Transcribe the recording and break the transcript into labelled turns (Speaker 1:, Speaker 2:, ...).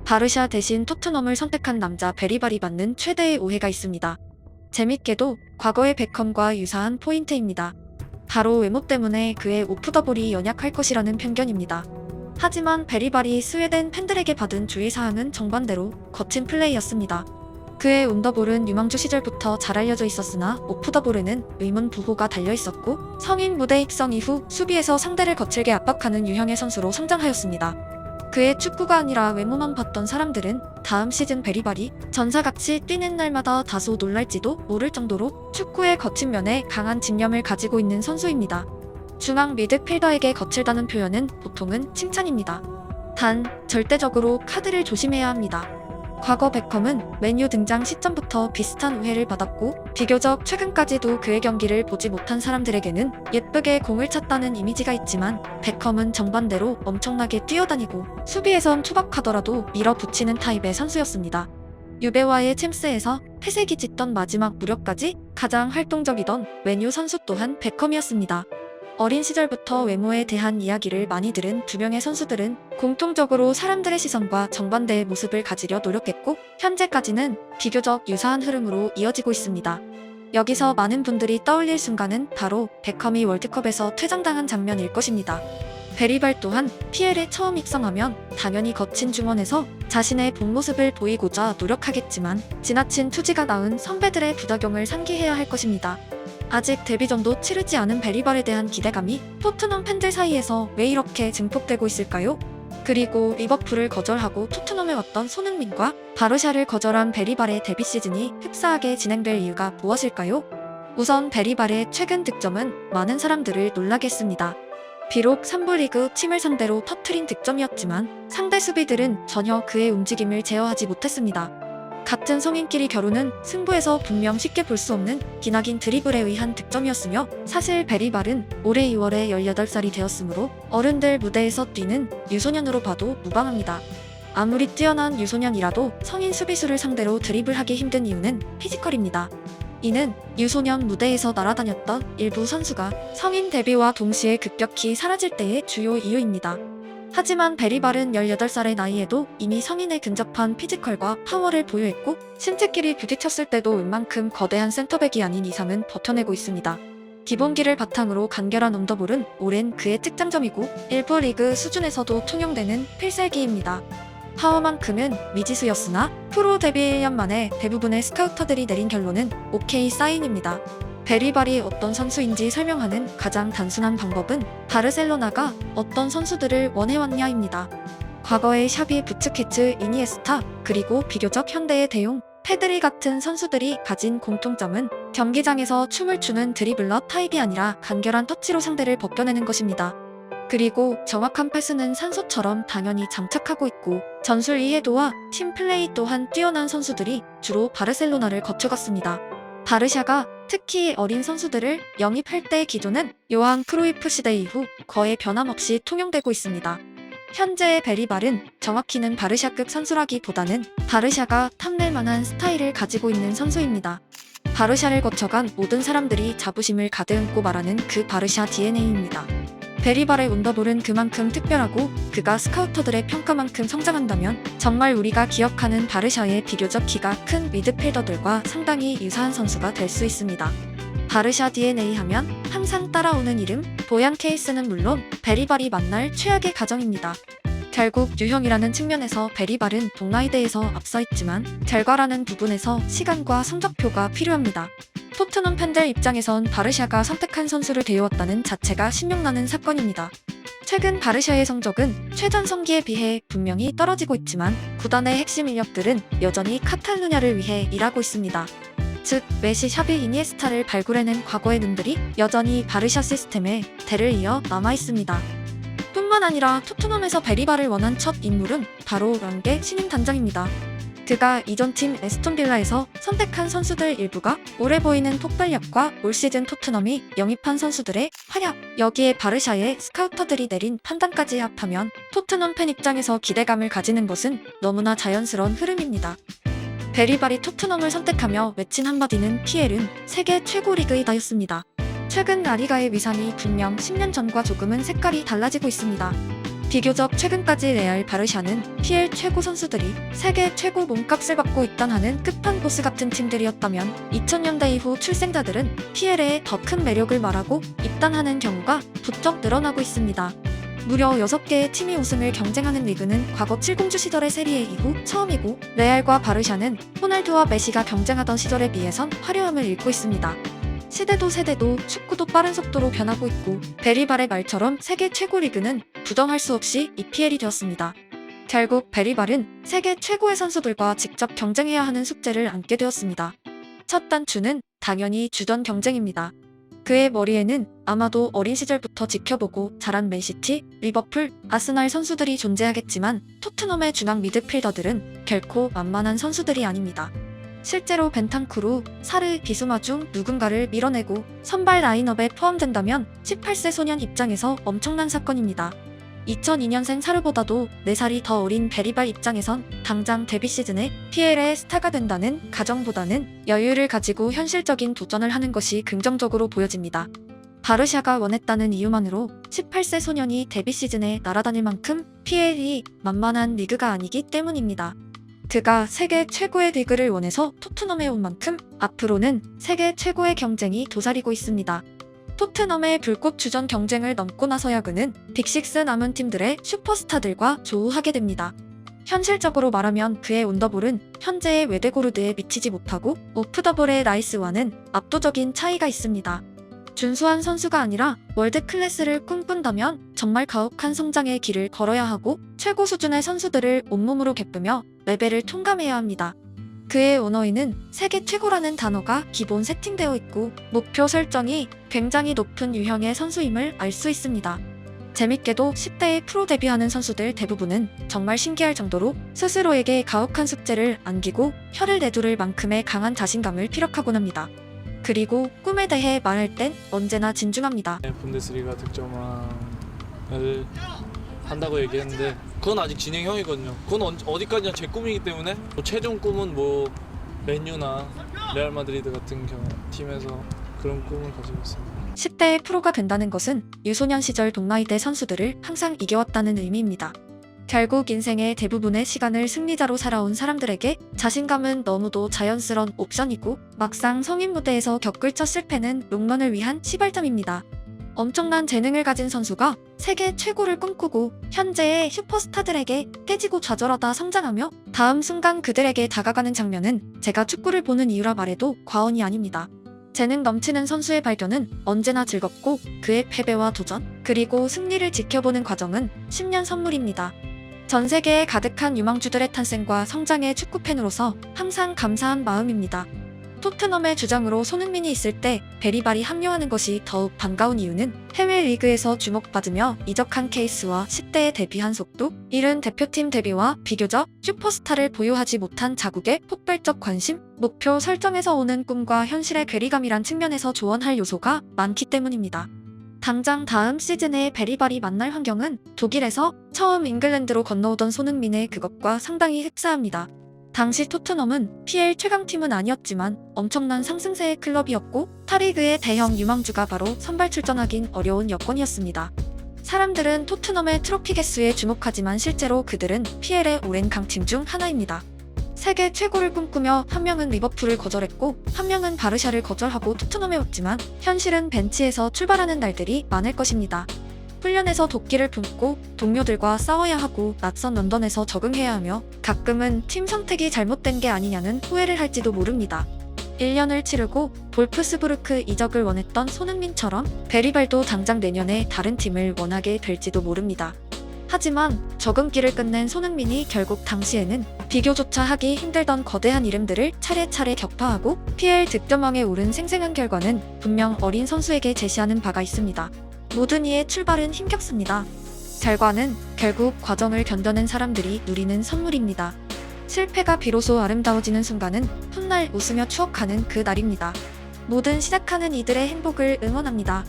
Speaker 1: 바르샤 대신 토트넘을 선택한 남자 베리발이 받는 최대의 오해가 있습니다. 재밌게도 과거의 베컴과 유사한 포인트입니다. 바로 외모 때문에 그의 오프더볼이 연약할 것이라는 편견입니다. 하지만 베리발이 스웨덴 팬들에게 받은 주의사항은 정반대로 거친 플레이였습니다. 그의 온더볼은 유망주 시절부터 잘 알려져 있었으나 오프더볼에는 의문 부호가 달려있었고 성인 무대 입성 이후 수비에서 상대를 거칠게 압박하는 유형의 선수로 성장하였습니다. 그의 축구가 아니라 외모만 봤던 사람들은 다음 시즌 베리발이 전사같이 뛰는 날마다 다소 놀랄지도 모를 정도로 축구의 거친 면에 강한 집념을 가지고 있는 선수입니다. 중앙 미드필더에게 거칠다는 표현은 보통은 칭찬입니다. 단, 절대적으로 카드를 조심해야 합니다. 과거 베컴은 맨유 등장 시점부터 비슷한 오해를 받았고 비교적 최근까지도 그의 경기를 보지 못한 사람들에게는 예쁘게 공을 찼다는 이미지가 있지만 베컴은 정반대로 엄청나게 뛰어다니고 수비에선 투박하더라도 밀어붙이는 타입의 선수였습니다. 유베와의 챔스에서 회색이 짙던 마지막 무렵까지 가장 활동적이던 맨유 선수 또한 베컴이었습니다. 어린 시절부터 외모에 대한 이야기를 많이 들은 두 명의 선수들은 공통적으로 사람들의 시선과 정반대의 모습을 가지려 노력했고 현재까지는 비교적 유사한 흐름으로 이어지고 있습니다. 여기서 많은 분들이 떠올릴 순간은 바로 베컴이 월드컵에서 퇴장당한 장면일 것입니다. 베리발 또한 PL에 처음 입성하면 당연히 거친 중원에서 자신의 본 모습을 보이고자 노력하겠지만 지나친 투지가 낳은 선배들의 부작용을 상기해야 할 것입니다. 아직 데뷔전도 치르지 않은 베리발에 대한 기대감이 토트넘 팬들 사이에서 왜 이렇게 증폭되고 있을까요? 그리고 리버풀을 거절하고 토트넘에 왔던 손흥민과 바르샤를 거절한 베리발의 데뷔 시즌이 흡사하게 진행될 이유가 무엇일까요? 우선 베리발의 최근 득점은 많은 사람들을 놀라게 했습니다. 비록 3부 리그 팀을 상대로 터트린 득점이었지만 상대 수비들은 전혀 그의 움직임을 제어하지 못했습니다. 같은 성인끼리 겨루는 승부에서 분명 쉽게 볼 수 없는 기나긴 드리블에 의한 득점이었으며 사실 베리발은 올해 2월에 18살이 되었으므로 어른들 무대에서 뛰는 유소년으로 봐도 무방합니다. 아무리 뛰어난 유소년이라도 성인 수비수를 상대로 드리블하기 힘든 이유는 피지컬입니다. 이는 유소년 무대에서 날아다녔던 일부 선수가 성인 데뷔와 동시에 급격히 사라질 때의 주요 이유입니다. 하지만 베리발은 18살의 나이에도 이미 성인에 근접한 피지컬과 파워를 보유했고 신체끼리 부딪혔을 때도 웬만큼 거대한 센터백이 아닌 이상은 버텨내고 있습니다. 기본기를 바탕으로 간결한 온더볼은 오랜 그의 특장점이고 일부 리그 수준에서도 통용되는 필살기입니다. 파워만큼은 미지수였으나 프로 데뷔 1년 만에 대부분의 스카우터들이 내린 결론은 오케이 사인입니다. 베리발이 어떤 선수인지 설명하는 가장 단순한 방법은 바르셀로나가 어떤 선수들을 원해왔냐입니다. 과거의 샤비, 부츠케츠, 이니에스타, 그리고 비교적 현대의 대용, 페드리 같은 선수들이 가진 공통점은 경기장에서 춤을 추는 드리블러 타입이 아니라 간결한 터치로 상대를 벗겨내는 것입니다. 그리고 정확한 패스는 산소처럼 당연히 장착하고 있고 전술 이해도와 팀 플레이 또한 뛰어난 선수들이 주로 바르셀로나를 거쳐갔습니다. 바르샤가 특히 어린 선수들을 영입할 때의 기조는 요한 크루이프 시대 이후 거의 변함없이 통용되고 있습니다. 현재의 베리발은 정확히는 바르샤급 선수라기보다는 바르샤가 탐낼 만한 스타일을 가지고 있는 선수입니다. 바르샤를 거쳐간 모든 사람들이 자부심을 가득안고 말하는 그 바르샤 DNA입니다. 베리발의 온더볼은 그만큼 특별하고 그가 스카우터들의 평가만큼 성장한다면 정말 우리가 기억하는 바르샤의 비교적 키가 큰 미드필더들과 상당히 유사한 선수가 될 수 있습니다. 바르샤 DNA 하면 항상 따라오는 이름, 보얀 케이스는 물론 베리발이 만날 최악의 가정입니다. 결국 유형이라는 측면에서 베리발은 동아이대에서 앞서 있지만 결과라는 부분에서 시간과 성적표가 필요합니다. 토트넘 팬들 입장에선 바르샤가 선택한 선수를 데려왔다는 자체가 신명나는 사건입니다. 최근 바르샤의 성적은 최전성기에 비해 분명히 떨어지고 있지만 구단의 핵심 인력들은 여전히 카탈루냐를 위해 일하고 있습니다. 즉 메시, 샤비, 이니에스타를 발굴해낸 과거의 눈들이 여전히 바르샤 시스템에 대를 이어 남아있습니다. 뿐만 아니라 토트넘에서 베리발을 원한 첫 인물은 바로 랑게 신임 단장입니다. 그가 이전 팀 에스톤 빌라에서 선택한 선수들 일부가 올해 보이는 폭발력과 올 시즌 토트넘이 영입한 선수들의 활약, 여기에 바르샤의 스카우터들이 내린 판단까지 합하면 토트넘 팬 입장에서 기대감을 가지는 것은 너무나 자연스러운 흐름입니다. 베리발이 토트넘을 선택하며 외친 한마디는 PL은 세계 최고 리그이다였습니다. 최근 라리가의 위상이 분명 10년 전과 조금은 색깔이 달라지고 있습니다. 비교적 최근까지 레알 바르샤는 PL 최고 선수들이 세계 최고 몸값을 받고 입단하는 끝판 보스 같은 팀들이었다면 2000년대 이후 출생자들은 PL에 더 큰 매력을 말하고 입단하는 경우가 부쩍 늘어나고 있습니다. 무려 6개의 팀이 우승을 경쟁하는 리그는 과거 70주 시절의 세리에 이후 처음이고, 레알과 바르샤는 호날두와 메시가 경쟁하던 시절에 비해선 화려함을 잃고 있습니다. 시대도 세대도 축구도 빠른 속도로 변하고 있고, 베리발의 말처럼 세계 최고 리그는 부정할 수 없이 EPL이 되었습니다. 결국 베리발은 세계 최고의 선수들과 직접 경쟁해야 하는 숙제를 안게 되었습니다. 첫 단추는 당연히 주전 경쟁입니다. 그의 머리에는 아마도 어린 시절부터 지켜보고 자란 맨시티, 리버풀, 아스날 선수들이 존재하겠지만 토트넘의 중앙 미드필더들은 결코 만만한 선수들이 아닙니다. 실제로 벤탄쿠르, 사르, 비수마 중 누군가를 밀어내고 선발 라인업에 포함된다면 18세 소년 입장에서 엄청난 사건입니다. 2002년생 사르보다도 4살이 더 어린 베리발 입장에선 당장 데뷔 시즌에 PL의 스타가 된다는 가정보다는 여유를 가지고 현실적인 도전을 하는 것이 긍정적으로 보여집니다. 바르샤가 원했다는 이유만으로 18세 소년이 데뷔 시즌에 날아다닐 만큼 PL이 만만한 리그가 아니기 때문입니다. 그가 세계 최고의 리그를 원해서 토트넘에 온 만큼 앞으로는 세계 최고의 경쟁이 도사리고 있습니다. 토트넘의 불꽃 주전 경쟁을 넘고 나서야 그는 빅식스 남은 팀들의 슈퍼스타들과 조우하게 됩니다. 현실적으로 말하면 그의 온더볼은 현재의 웨데고르드에 미치지 못하고 오프더볼의 라이스와는 압도적인 차이가 있습니다. 준수한 선수가 아니라 월드 클래스를 꿈꾼다면 정말 가혹한 성장의 길을 걸어야 하고 최고 수준의 선수들을 온몸으로 게쁘며 레벨을 통감해야 합니다. 그의 언어에는 세계 최고라는 단어가 기본 세팅되어 있고 목표 설정이 굉장히 높은 유형의 선수임을 알 수 있습니다. 재밌게도 10대에 프로 데뷔하는 선수들 대부분은 정말 신기할 정도로 스스로에게 가혹한 숙제를 안기고 혀를 내두를 만큼의 강한 자신감을 피력하곤 합니다. 그리고 꿈에 대해 말할 땐 언제나 진중합니다.
Speaker 2: 분데스리가 득점왕을 한다고 얘기했는데 그건 아직 진행형이거든요. 그건 어디까지나 제 꿈이기 때문에 최종 꿈은 맨유나 레알 마드리드 같은 팀에서 그런 꿈을 가지고 있습니다.
Speaker 1: 10대의 프로가 된다는 것은 유소년 시절 동아이대 선수들을 항상 이겨왔다는 의미입니다. 결국 인생의 대부분의 시간을 승리자로 살아온 사람들에게 자신감은 너무도 자연스러운 옵션이고, 막상 성인 무대에서 겪을 첫 실패는 롱런을 위한 시발점입니다. 엄청난 재능을 가진 선수가 세계 최고를 꿈꾸고 현재의 슈퍼스타들에게 깨지고 좌절하다 성장하며 다음 순간 그들에게 다가가는 장면은 제가 축구를 보는 이유라 말해도 과언이 아닙니다. 재능 넘치는 선수의 발견은 언제나 즐겁고 그의 패배와 도전, 그리고 승리를 지켜보는 과정은 10년 선물입니다. 전 세계에 가득한 유망주들의 탄생과 성장의 축구팬으로서 항상 감사한 마음입니다. 토트넘의 주장으로 손흥민이 있을 때 베리발이 합류하는 것이 더욱 반가운 이유는 해외 리그에서 주목받으며 이적한 케이스와 10대에 데뷔한 속도, 이른 대표팀 데뷔와 비교적 슈퍼스타를 보유하지 못한 자국의 폭발적 관심, 목표 설정에서 오는 꿈과 현실의 괴리감이란 측면에서 조언할 요소가 많기 때문입니다. 당장 다음 시즌에 베리발이 만날 환경은 독일에서 처음 잉글랜드로 건너오던 손흥민의 그것과 상당히 흡사합니다. 당시 토트넘은 PL 최강팀은 아니었지만 엄청난 상승세의 클럽이었고 타리그의 대형 유망주가 바로 선발 출전하긴 어려운 여건이었습니다. 사람들은 토트넘의 트로피 개수에 주목하지만 실제로 그들은 PL의 오랜 강팀 중 하나입니다. 세계 최고를 꿈꾸며 한 명은 리버풀을 거절했고 한 명은 바르샤를 거절하고 토트넘에 왔지만 현실은 벤치에서 출발하는 날들이 많을 것입니다. 훈련에서 도끼를 품고 동료들과 싸워야 하고 낯선 런던에서 적응해야 하며 가끔은 팀 선택이 잘못된 게 아니냐는 후회를 할지도 모릅니다. 1년을 치르고 볼프스부르크 이적을 원했던 손흥민처럼 베리발도 당장 내년에 다른 팀을 원하게 될지도 모릅니다. 하지만 적응기를 끝낸 손흥민이 결국 당시에는 비교조차 하기 힘들던 거대한 이름들을 차례차례 격파하고 PL 득점왕에 오른 생생한 결과는 분명 어린 선수에게 제시하는 바가 있습니다. 모든 이의 출발은 힘겹습니다. 결과는 결국 과정을 견뎌낸 사람들이 누리는 선물입니다. 실패가 비로소 아름다워지는 순간은 훗날 웃으며 추억하는 그 날입니다. 모든 시작하는 이들의 행복을 응원합니다.